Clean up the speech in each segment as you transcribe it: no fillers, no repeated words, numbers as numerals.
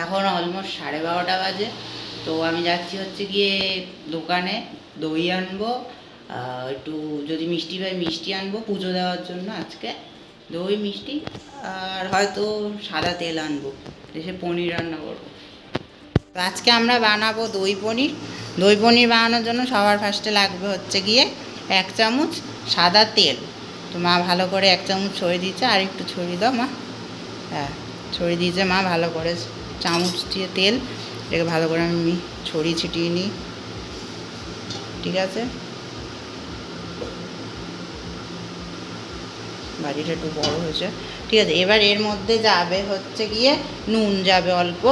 এখন অলমোস্ট 12:30 বাজে। তো আমি যাচ্ছি হচ্ছে গিয়ে দোকানে দই আনবো, একটু যদি মিষ্টি পাই মিষ্টি আনবো পুজো দেওয়ার জন্য আজকে, দই মিষ্টি, আর হয়তো সাদা তেল আনবো, এসে পনির রান্না করবো। তো আজকে আমরা বানাবো দই পনির। দই পনির বানানোর জন্য সবার ফার্স্টে লাগবে হচ্ছে গিয়ে 1 চামচ সাদা তেল। তো মা ভালো করে 1 চামচ ছড়িয়ে দিচ্ছে, আর একটু ছড়িয়ে দাও মা। হ্যাঁ, ছড়িয়ে দিয়েছে মা ভালো করে চামচ দিয়ে তেল। এটাকে ভালো করে আমি ছড়িয়ে ছিটিয়ে নিই, ঠিক আছে। বাড়িটা একটু বড় হয়েছে, ঠিক আছে। এবার এর মধ্যে যাবে হচ্ছে গিয়ে নুন, যাবে অল্প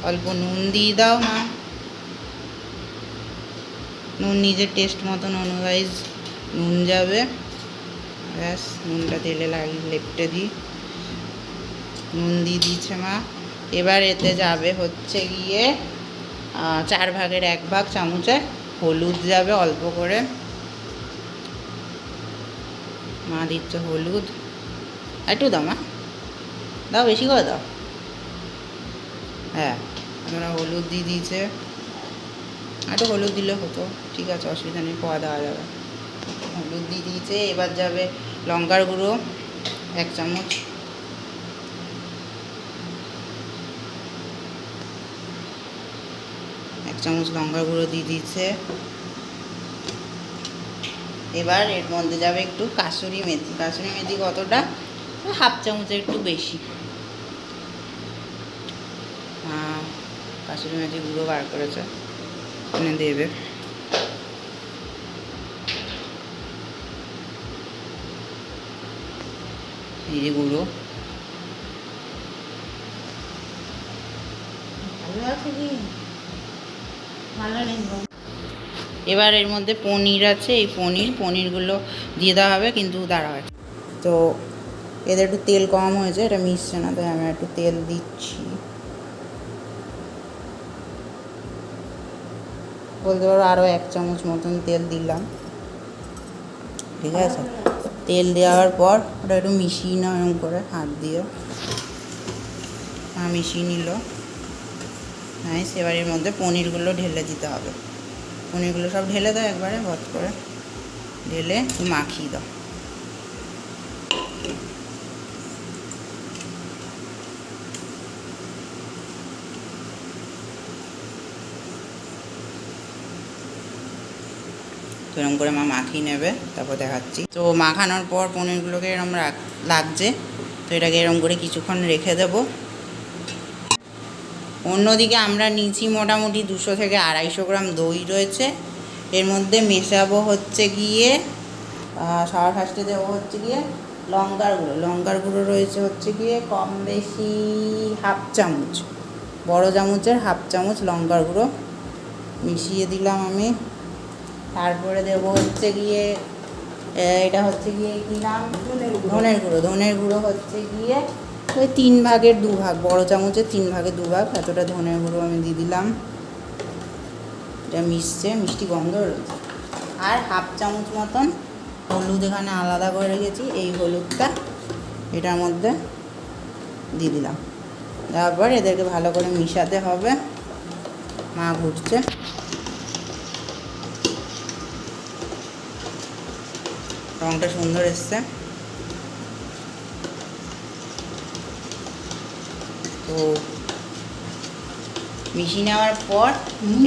অল্প নুন দিয়ে দাও মা। নুন নিজের টেস্ট মতন অনুযায়ী নুন যাবে। ব্যাস, নুনটা তেলে লাগিয়ে লেপটে দিই। নুন দিয়ে দিচ্ছে মা। এবার এতে যাবে হচ্ছে গিয়ে 4 ভাগের 1 ভাগ চামচে হলুদ যাবে অল্প করে। মা দিচ্ছে হলুদ, একটু দাও মা, দাও বেশি করে দাও। হ্যাঁ, আমরা হলুদ দিয়ে দিয়েছে, একটু হলুদ দিলে হতো, ঠিক আছে, অসুবিধা নেই, পয়া দেওয়া যাবে। হলুদ দিয়ে দিয়েছে। এবার যাবে লঙ্কার গুঁড়ো 1 চামচ, লঙ্কার গুঁড়ো দিয়ে দিচ্ছে। এবার এর মধ্যে যাবে একটু কাসুরি মেথি। কাসুরি মেথি কতটা? 1/2 চামচের একটু বেশি। কাসুরি মেথি গুঁড়ো বার করেছে, এনে দেবে। এই যে গুঁড়ো, এবার এর মধ্যে পনির আছে, এই পনিরগুলো দিয়ে দেওয়া হবে, কিন্তু দাঁড়াও। তো এদের একটু তেল কম হয়েছে, এটা মিশছে না, তাই আমি একটু তেল দিচ্ছি। বলতে পারো আরও 1 চামচ মতন তেল দিলাম, ঠিক আছে। তেল দেওয়ার পর ওটা একটু মিশিয়ে নাও এরকম করে হাত দিয়ে। মিশিয়ে নিল, নাইস। এবার এর মধ্যে পনিরগুলো ঢেলে দিতে হবে। পনিরগুলো সব ঢেলে দাও একবারে, ভট করে ঢেলে মাখিয়ে দাও। তো এরকম করে মা মাখিয়ে নেবে, তারপর দেখাচ্ছি। তো মাখানোর পর পনিরগুলোকে এরকম লাগছে, তো এটাকে এরকম করে কিছুক্ষণ রেখে দেব। অন্যদিকে আমরা নিয়েছি মোটামুটি 200 থেকে 250 গ্রাম দই রয়েছে। এর মধ্যে মেশাবো হচ্ছে গিয়ে সবার ফার্স্টে দেবো হচ্ছে গিয়ে লঙ্কার গুঁড়ো রয়েছে হচ্ছে গিয়ে কম বেশি 1/2 চামচ, বড় চামচের 1/2 চামচ লঙ্কার গুঁড়ো মিশিয়ে দিলাম আমি। তারপরে দেবো হচ্ছে গিয়ে এটা হচ্ছে গিয়ে কী নাম, ধনের গুঁড়ো হচ্ছে গিয়ে ওই 3 ভাগের 2 ভাগ, বড় চামচের 3 ভাগের 2 ভাগ এতটা ধনের গুঁড়ো আমি দিয়ে দিলাম। এটা মিশছে, মিষ্টি গন্ধ রয়েছে। আর 1/2 চামচ মতন হলুদ এখানে আলাদা করে রেখেছি, এই হলুদটা এটার মধ্যে দিয়ে দিলাম। তারপর এদেরকে ভালো করে মিশাতে হবে। মা ঘুরছে, রঙটা সুন্দর এসছে। তো মিশিয়ে নেওয়ার পর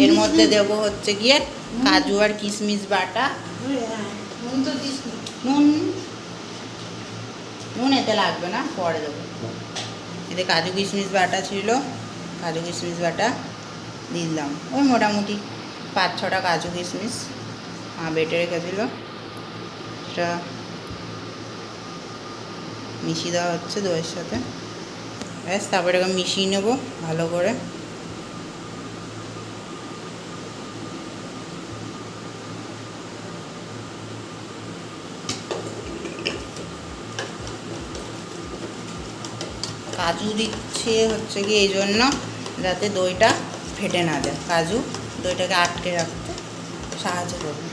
এর মধ্যে দেব হচ্ছে গিয়ে কাজু আর কিশমিশ বাটা। নুন এতে লাগবে না, পরে দেবো। এতে কাজু কিশমিশ বাটা ছিল, কাজু কিশমিশ বাটা দিয়ে দিলাম। ওই মোটামুটি 5-6টা কাজু কিশমিশ বেটে রেখেছিল, এটা মিশিয়ে দেওয়া হচ্ছে দইয়ের সাথে। ব্যাস, তারপরে এরকম মিশিয়ে নেবো ভালো করে। কাজু দিচ্ছে হচ্ছে কি এই জন্য যাতে দইটা ফেটে না যায়। কাজু দইটাকে আটকে রাখতে সাহায্য করবে।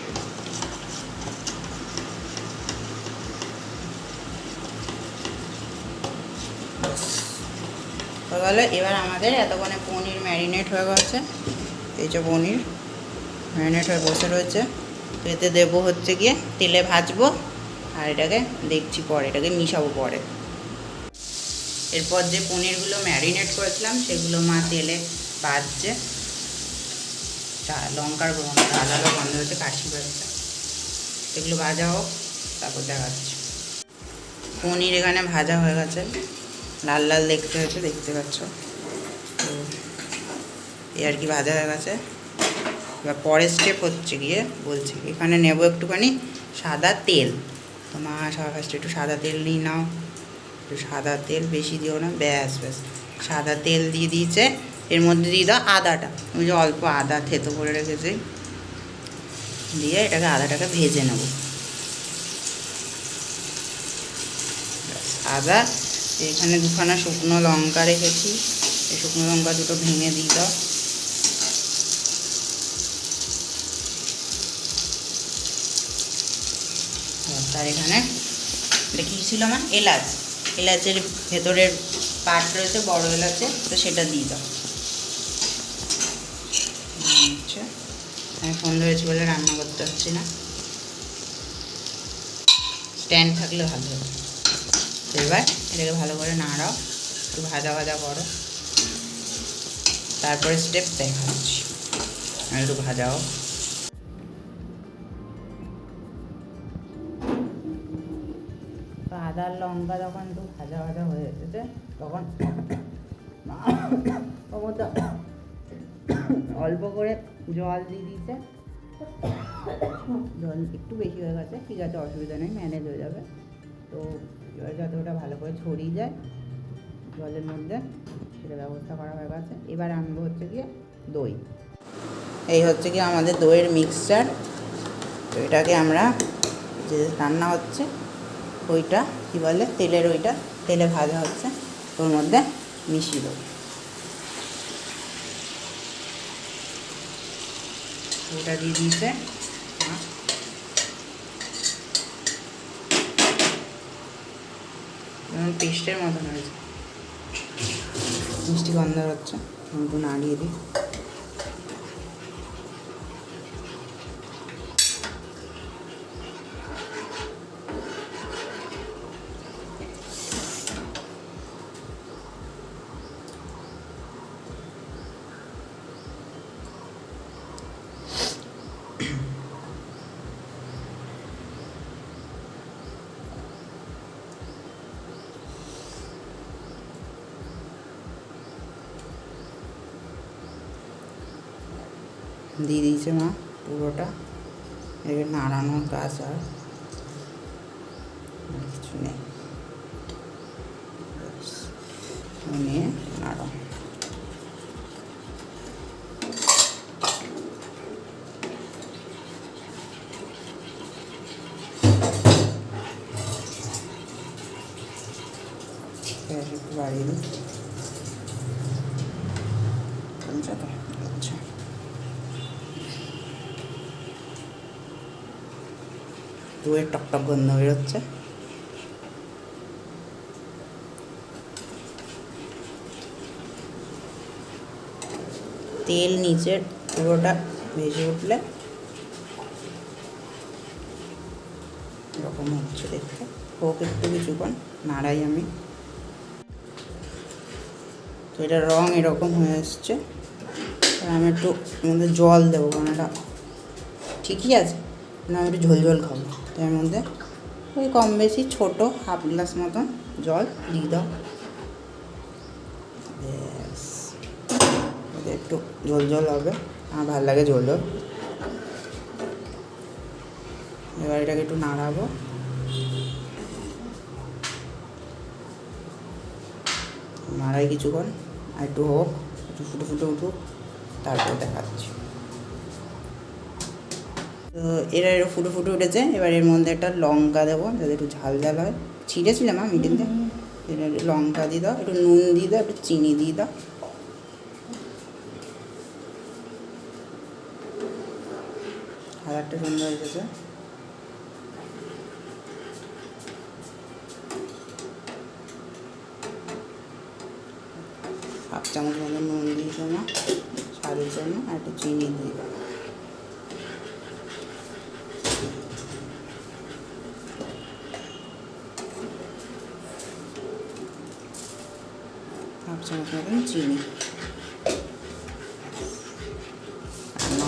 হয়ে গেল। এবার আমাদের এতক্ষণে পনির ম্যারিনেট হয়ে গেছে, এই যে পনির ম্যারিনেট হয়ে বসে রয়েছে। তো এতে দেবো হচ্ছে গিয়ে তেলে ভাজবো, আর এটাকে দেখছি পরে, এটাকে মিশাবো পরে। এরপর যে পনিরগুলো ম্যারিনেট করেছিলাম সেগুলো মা তেলে ভাজছে। লঙ্কার ঝাল গন্ধ হচ্ছে, কাশি বাজছে, এগুলো ভাজা হোক তারপর দেখাচ্ছি। পনির এখানে ভাজা হয়ে গেছে, লাল লাল দেখতে হয়েছে, দেখতে পাচ্ছ। তো এই আর কি ভাজা হয়ে গেছে। এবার পরের স্টেপ হচ্ছে গিয়ে বলছি এখানে নেব একটুখানি সাদা তেল। তো মা সবার ফার্স্টে একটু সাদা তেল নিয়ে নাও, একটু সাদা তেল বেশি দিও না, ব্যাস ব্যাস সাদা তেল দিয়ে দিয়েছে। এর মধ্যে দিয়ে দাও আদাটা, ওই যে অল্প আদা থেতো করে রেখেছি, দিয়ে এটাকে আদাটাকে ভেজে নেব। আদা, এখানে দুখানা শুকনো লঙ্কা রেখেছি, এই শুকনো লঙ্কা দুটো ভেঙে দিয়ে দাও। তার এখানে এটা কী ছিল আমার এলাচ, এলাচের ভেতরের পাট রয়েছে বড় এলাচে, তো সেটা দিয়ে দাও। আচ্ছা, আমি ফোন ধরেছি বলে রান্না করতে পারছি না, স্ট্যান্ড থাকলে ভালো হবে। তো এবার এটাকে ভালো করে নাড়াও, একটু ভাজা ভাজা করো, তারপরে স্টেপ দেখাচ্ছি। একটু ভাজাও। আদা লঙ্কা যখন একটু ভাজা ভাজা হয়ে এসেছে তখন অল্প করে জল দিয়ে দিয়েছে। জল একটু বেশি হয়ে গেছে, ঠিক আছে অসুবিধা নেই, ম্যানেজ হয়ে যাবে। তো এবার যাতে ওটা ভালো করে ছড়িয়ে যায় জলের মধ্যে, সেটা ব্যবস্থা করা হয়ে গেছে। এবার আনবো হচ্ছে গিয়ে দই। এই হচ্ছে গিয়ে আমাদের দইয়ের মিক্সচার। তো এটাকে আমরা যে রান্না হচ্ছে ওইটা কী বলে তেলের, ওইটা তেলে ভাজা হচ্ছে, ওর মধ্যে মিশিয়ে দেবো। ওটা দিয়ে দিয়েছে, যেমন পেস্টের মতন হয়েছে, মিষ্টি গন্ধ হচ্ছে, একটু নাড়িয়ে দিই। দিয়ে দিয়েছে মা পুরোটা, এটাকে নাড়ানোর কাজ আর কিছু নেই, নিয়ে নাড়ো। একটু বাড়িয়ে দিই, আচ্ছা দইয়ের টকটক গন্ধ বেরোচ্ছে। তেল নিচের পুরোটা ভেজে উঠলে এরকম হচ্ছে দেখতে, হোক একটু কিছুক্ষণ নাড়াই আমি। তো এটা রং এরকম হয়ে এসছে, আমি একটু মধ্যে জল দেবো, কারণ এটা ঠিকই আছে না, আমি একটু ঝোল ঝোল খাবো, তার মধ্যে ওই কম বেশি ছোটো হাফ গ্লাস মতন জল দিয়ে দাও। ব্যাস, একটু ঝোল ঝোল হবে, আমার ভালো লাগে ঝোল ঝোল। এবার এটাকে একটু নাড়াবো, নাড়াই কিছুক্ষণ, আর একটু হোক, একটু ফুটে ফুটে উঠুক, তারপর দেখাচ্ছি। তো এরা একটু ফুটে ফুটে উঠেছে, এবার এর মধ্যে একটা লঙ্কা দেবো যাতে একটু ঝাল ঝাল হয়, ছিঁড়েছিলাম মিডিল দিয়ে, এটা লঙ্কা দিয়ে দাও, একটু নুন দিয়ে দাও, একটু চিনি দিয়ে দাও। কালারটা সুন্দর এসেছে। চামচ মতো নুন দিয়েছ না স্বাদের জন্য, আর একটু চিনি দিয়ে দাও। হাফ চামচ মতন চিনি।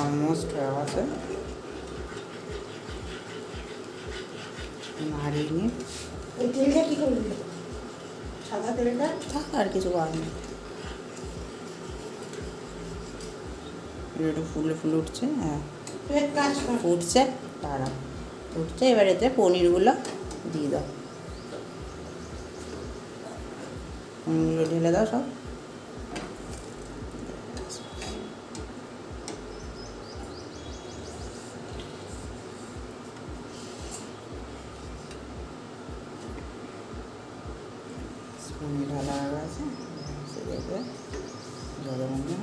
অলমোস্ট হয়ে গেছে, নাড়িয়ে নিয়ে ওই তেলটা কী করবি? সাদা তেলটা থাক, আর কিছু করার নেই। একটু ফুলে ফুলে উঠছে, হ্যাঁ তুই এক কাজ কর, ফুটছে, তারা ফুটছে। এবার এতে পনিরগুলো দিয়ে দাও, পনিরগুলো ঢেলে দাও সব। পনির ঢালা হয়ে গেছে, দেখবে জলের মধ্যে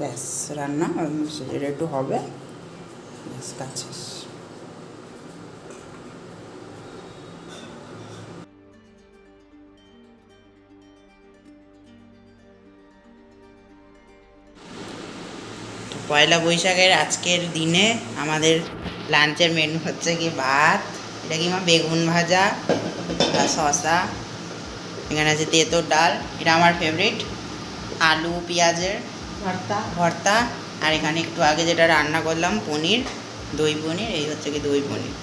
ব্যাস রান্না এটা একটু হবে, ব্যাস কাজ শেষ। পয়লা বৈশাখের আজকের দিনে আমাদের লাঞ্চের মেনু হচ্ছে কি ভাত, এটা কি মা বেগুন ভাজা আর শসা, এখানে আছে তেঁতোর ডাল, এটা আমার ফেভারিট, আলু পেঁয়াজের ভর্তা, আর এখানে একটু আগে যেটা রান্না করলাম পনির, দই পনির, এই হচ্ছে কি দই পনির।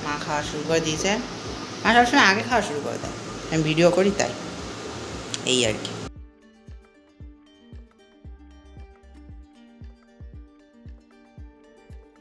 মা খাওয়া শুরু করে দিয়েছে, মা সবসময় আগে খাওয়া শুরু করে দেয়, আমি ভিডিও করি তাই, এই আর কি।